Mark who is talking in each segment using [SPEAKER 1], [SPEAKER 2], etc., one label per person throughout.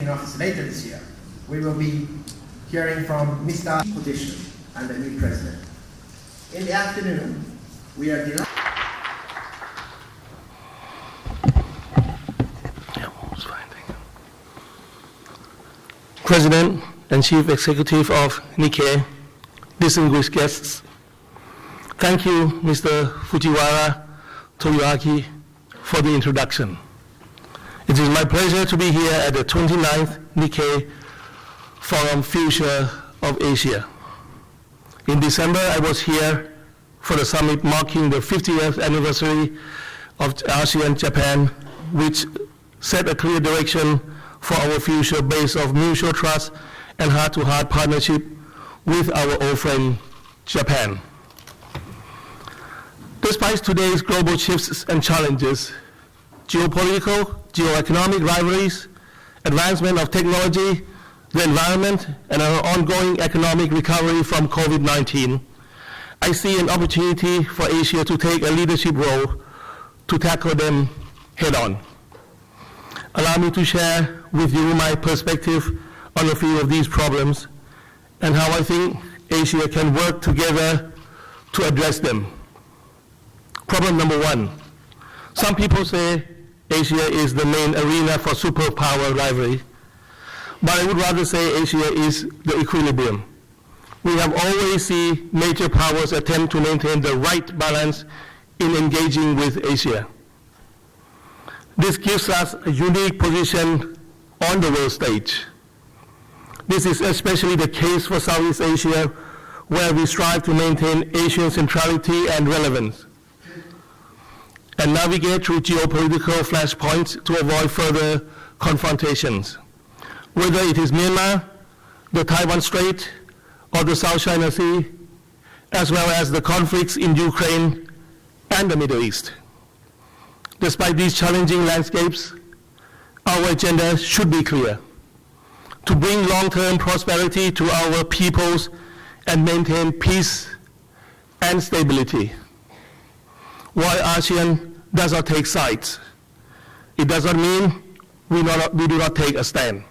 [SPEAKER 1] taking office later this year, we will be hearing from Mr. Position and the new president. In the afternoon, we are delighted.
[SPEAKER 2] President and Chief Executive of Nikkei, distinguished guests, thank you, Mr. Fujiwara Toyoaki, for the introduction. It is my pleasure to be here at the 29th Nikkei Forum Future of Asia. In December, I was here for the summit marking the 50th anniversary of ASEAN-Japan, which set a clear direction for our future based on mutual trust and heart-to-heart partnership with our old friend, Japan. Despite today's global shifts and challenges, geopolitical, geoeconomic rivalries, advancement of technology, the environment, and our ongoing economic recovery from COVID-19, I see an opportunity for Asia to take a leadership role to tackle them head-on. Allow me to share with you my perspective on a few of these problems and how I think Asia can work together to address them. Problem number one. Some people say Asia is the main arena for superpower rivalry, but I would rather say Asia is the equilibrium. We have always seen major powers attempt to maintain the right balance in engaging with Asia. This gives us a unique position on the world stage. This is especially the case for Southeast Asia, where we strive to maintain Asian centrality and relevance and navigate through geopolitical flashpoints to avoid further confrontations. Whether it is Myanmar, the Taiwan Strait, or the South China Sea, as well as the conflicts in Ukraine and the Middle East. Despite these challenging landscapes, our agenda should be clear: to bring long-term prosperity to our peoples and maintain peace and stability. While ASEAN does not take sides, it does not mean we do not take a stand.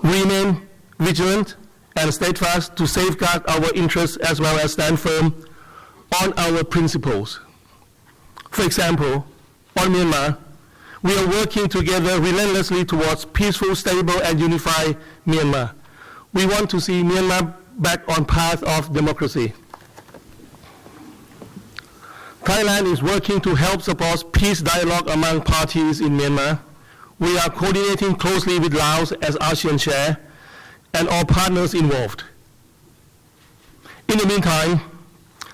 [SPEAKER 2] We remain vigilant and steadfast to safeguard our interests as well as stand firm on our principles. For example, on Myanmar, we are working together relentlessly towards peaceful, stable, and unified Myanmar. We want to see Myanmar back on path of democracy. Thailand is working to help support peace dialogue among parties in Myanmar. We are coordinating closely with Laos as ASEAN chair and all partners involved. In the meantime,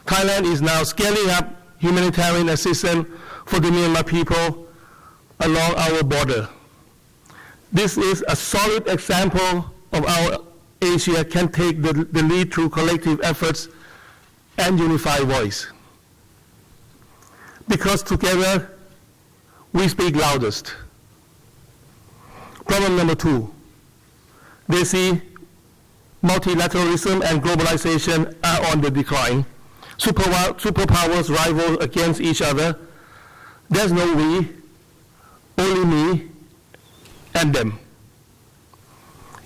[SPEAKER 2] Thailand is now scaling up humanitarian assistance for the Myanmar people along our border. This is a solid example of how Asia can take the lead through collective efforts and unified voice. Because together, we speak loudest. Problem number two. They see multilateralism and globalization are on the decline. Superpowers rival against each other. There's no we, only me and them.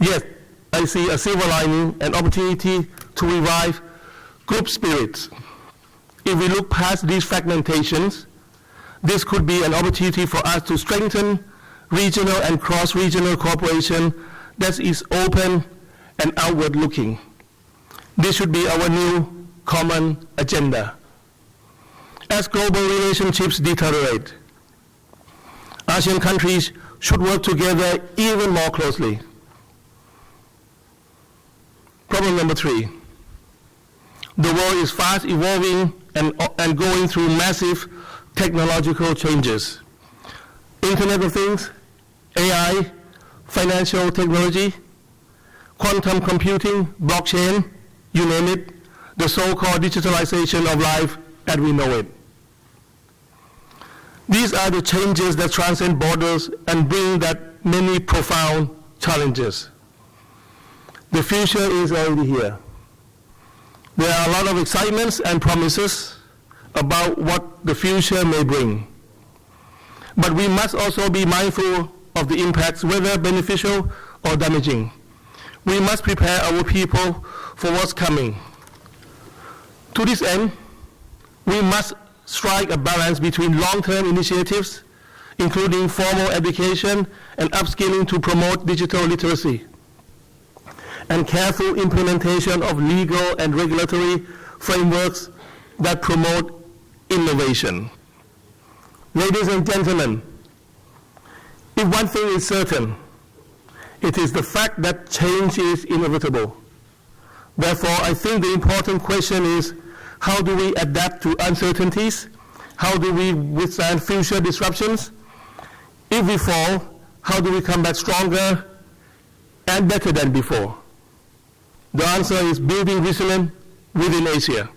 [SPEAKER 2] Yet, I see a silver lining, an opportunity to revive group spirits. If we look past these fragmentations, this could be an opportunity for us to strengthen regional and cross-regional cooperation that is open and outward-looking. This should be our new common agenda. As global relationships deteriorate, ASEAN countries should work together even more closely. Problem number three. The world is fast evolving and going through massive technological changes. Internet of Things, AI, financial technology, quantum computing, blockchain, you name it, the so-called digitalization of life as we know it. These are the changes that transcend borders and bring that many profound challenges. The future is already here. There are a lot of excitements and promises about what the future may bring. But we must also be mindful of the impacts, whether beneficial or damaging. We must prepare our people for what's coming. To this end, we must strike a balance between long-term initiatives, including formal education and upskilling to promote digital literacy, and careful implementation of legal and regulatory frameworks that promote innovation. Ladies and gentlemen, if one thing is certain, it is the fact that change is inevitable. Therefore, I think the important question is, how do we adapt to uncertainties? How do we withstand future disruptions? If we fall, how do we come back stronger and better than before? The answer is building resilience within Asia.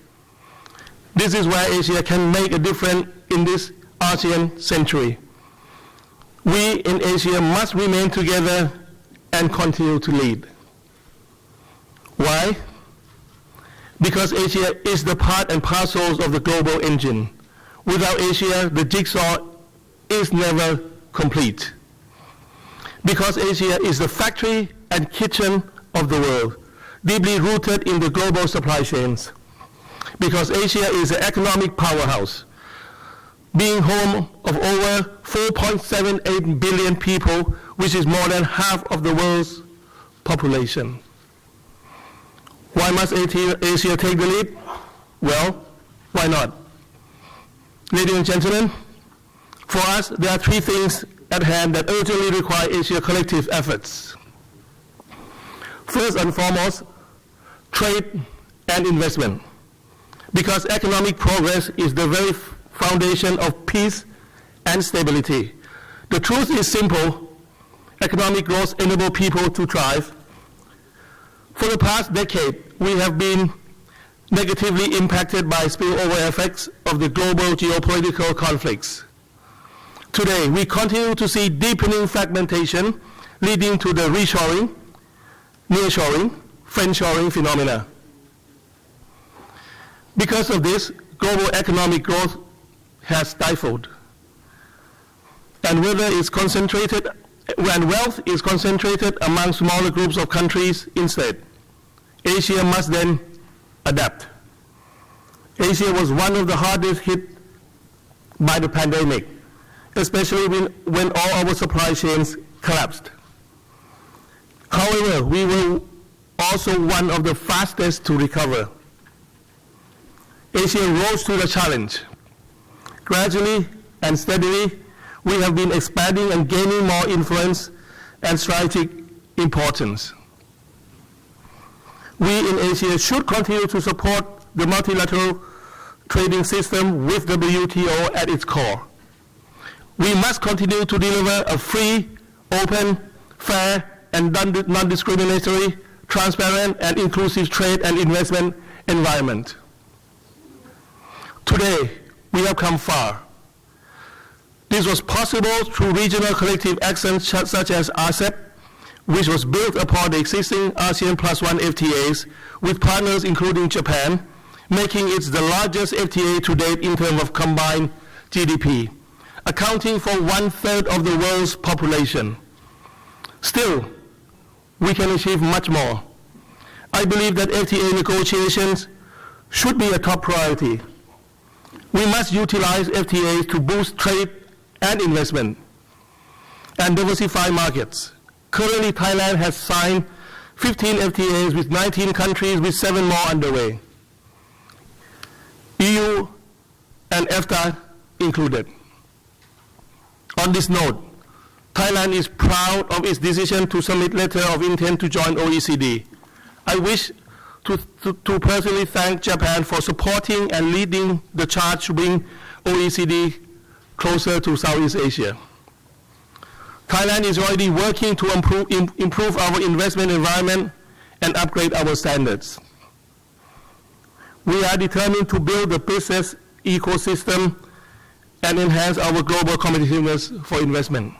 [SPEAKER 2] This is where Asia can make a difference in this ASEAN century. We in Asia must remain together and continue to lead. Why? Because Asia is the part and parcels of the global engine. Without Asia, the jigsaw is never complete. Because Asia is the factory and kitchen of the world, deeply rooted in the global supply chains. Because Asia is an economic powerhouse, being home of over 4.78 billion people, which is more than half of the world's population. Why must Asia take the lead? Well, why not? Ladies and gentlemen, for us, there are three things at hand that urgently require Asia's collective efforts. First and foremost, trade and investment, because economic progress is the very foundation of peace and stability. The truth is simple. Economic growth enables people to thrive. For the past decade, we have been negatively impacted by spillover effects of the global geopolitical conflicts. Today, we continue to see deepening fragmentation leading to the reshoring, nearshoring, friendshoring phenomena. Because of this, global economic growth has stifled. And when wealth is concentrated among smaller groups of countries instead, Asia must then adapt. Asia was one of the hardest hit by the pandemic, especially when all our supply chains collapsed. However, we were also one of the fastest to recover. Asia rose to the challenge. Gradually and steadily, we have been expanding and gaining more influence and strategic importance. We in Asia should continue to support the multilateral trading system with WTO at its core. We must continue to deliver a free, open, fair, and non-discriminatory, transparent, and inclusive trade and investment environment. Today, we have come far. This was possible through regional collective actions such as RCEP, which was built upon the existing ASEAN Plus One FTAs with partners including Japan, making it the largest FTA to date in terms of combined GDP, accounting for 1/3 of the world's population. Still, we can achieve much more. I believe that FTA negotiations should be a top priority. We must utilize FTAs to boost trade and investment and diversify markets. Currently, Thailand has signed 15 FTAs with 19 countries, with 7 more underway, EU and EFTA included. On this note, Thailand is proud of its decision to submit letter of intent to join OECD. I wish to personally thank Japan for supporting and leading the charge to bring OECD closer to Southeast Asia. Thailand is already working to improve our investment environment and upgrade our standards. We are determined to build a business ecosystem and enhance our global competitiveness for investment.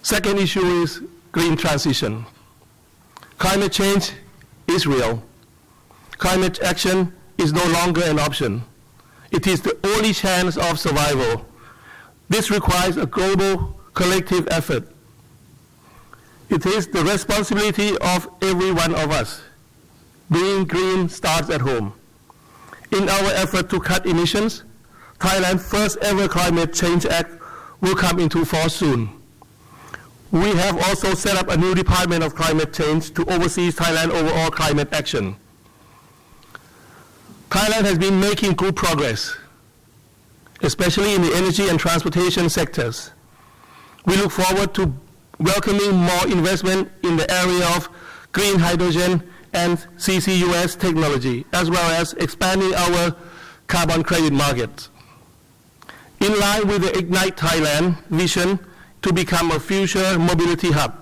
[SPEAKER 2] Second issue is green transition. Climate change is real. Climate action is no longer an option. It is the only chance of survival. This requires a global collective effort. It is the responsibility of every one of us. Being green starts at home. In our effort to cut emissions, Thailand's first ever Climate Change Act will come into force soon. We have also set up a new Department of Climate Change to oversee Thailand's overall climate action. Thailand has been making good progress, especially in the energy and transportation sectors. We look forward to welcoming more investment in the area of green hydrogen and CCUS technology, as well as expanding our carbon credit market. In line with the Ignite Thailand vision to become a future mobility hub,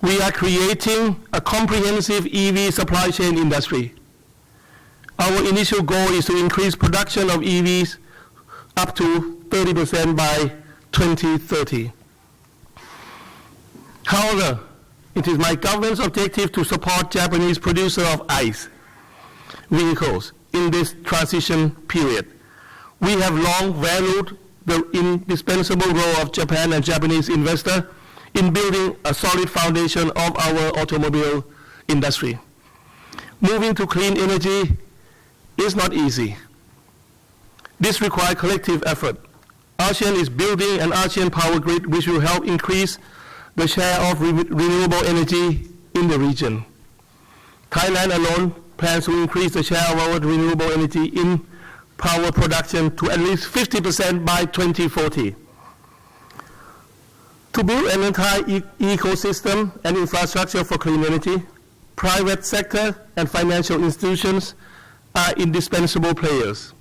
[SPEAKER 2] we are creating a comprehensive EV supply chain industry. Our initial goal is to increase production of EVs up to 30% by 2030. However, it is my government's objective to support Japanese producer of ICE vehicles in this transition period. We have long valued the indispensable role of Japan and Japanese investors in building a solid foundation of our automobile industry. Moving to clean energy is not easy. This requires collective effort. ASEAN is building an ASEAN power grid which will help increase the share of renewable energy in the region. Thailand alone plans to increase the share of our renewable energy in power production to at least 50% by 2040. To build an entire ecosystem and infrastructure for clean energy, private sector and financial institutions are indispensable players.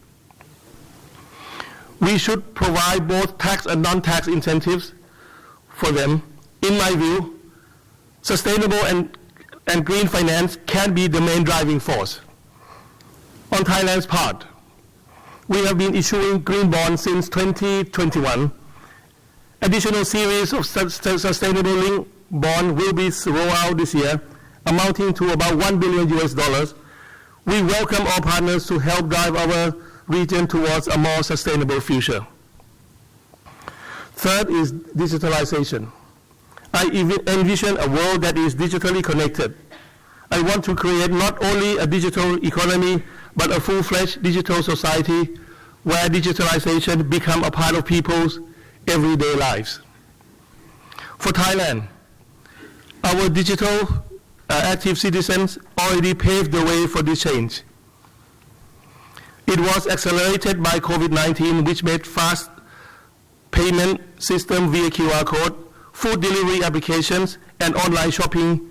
[SPEAKER 2] We should provide both tax and non-tax incentives for them. In my view, sustainable and green finance can be the main driving force. On Thailand's part, we have been issuing green bonds since 2021. Additional series of sustainable linked bonds will be rolled out this year, amounting to about $1 billion. We welcome all partners to help drive our region towards a more sustainable future. Third is digitalization. I envision a world that is digitally connected. I want to create not only a digital economy, but a full-fledged digital society where digitalization becomes a part of people's everyday lives. For Thailand, our digital active citizens already paved the way for this change. It was accelerated by COVID-19, which made fast payment system via QR code, food delivery applications, and online shopping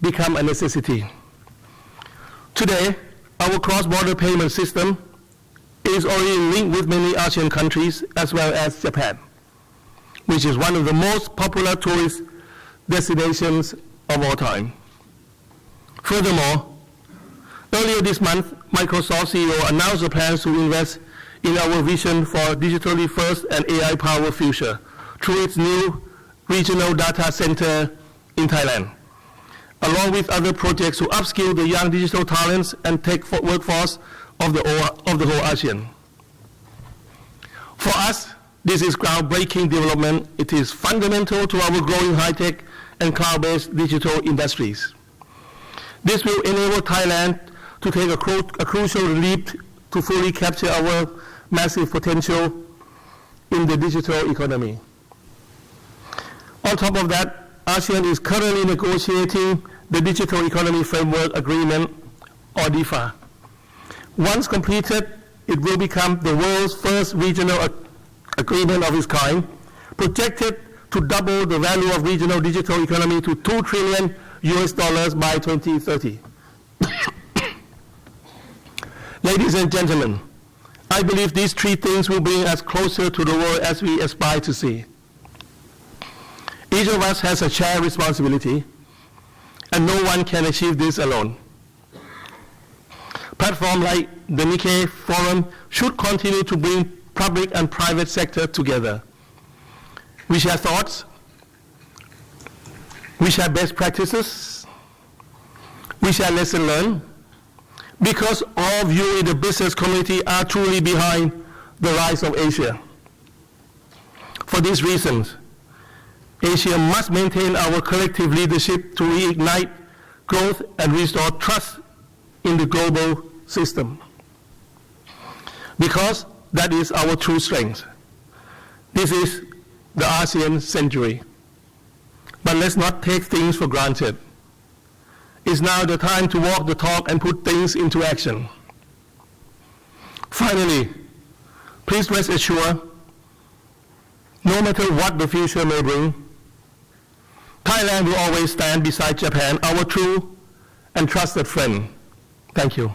[SPEAKER 2] become a necessity. Today, our cross-border payment system is already linked with many ASEAN countries as well as Japan, which is one of the most popular tourist destinations of all time. Furthermore, earlier this month, Microsoft CEO announced the plans to invest in our vision for digitally first and AI-powered future through its new regional data center in Thailand, along with other projects to upskill the young digital talents and tech workforce of the whole ASEAN. For us, this is groundbreaking development. It is fundamental to our growing high-tech and cloud-based digital industries. This will enable Thailand to take a crucial leap to fully capture our massive potential in the digital economy. On top of that, ASEAN is currently negotiating the Digital Economy Framework Agreement, or DIFA. Once completed, it will become the world's first regional agreement of its kind, projected to double the value of regional digital economy to $2 trillion by 2030. Ladies and gentlemen, I believe these three things will bring us closer to the world as we aspire to see. Each of us has a shared responsibility, and no one can achieve this alone. Platforms like the Nikkei Forum should continue to bring public and private sector together. We share thoughts, we share best practices, we share lessons learned, because all of you in the business community are truly behind the rise of Asia. For these reasons, Asia must maintain our collective leadership to reignite growth and restore trust in the global system. Because that is our true strength. This is the ASEAN century. But let's not take things for granted. It's now the time to walk the talk and put things into action. Finally, please rest assured, no matter what the future may bring, Thailand will always stand beside Japan, our true and trusted friend. Thank you.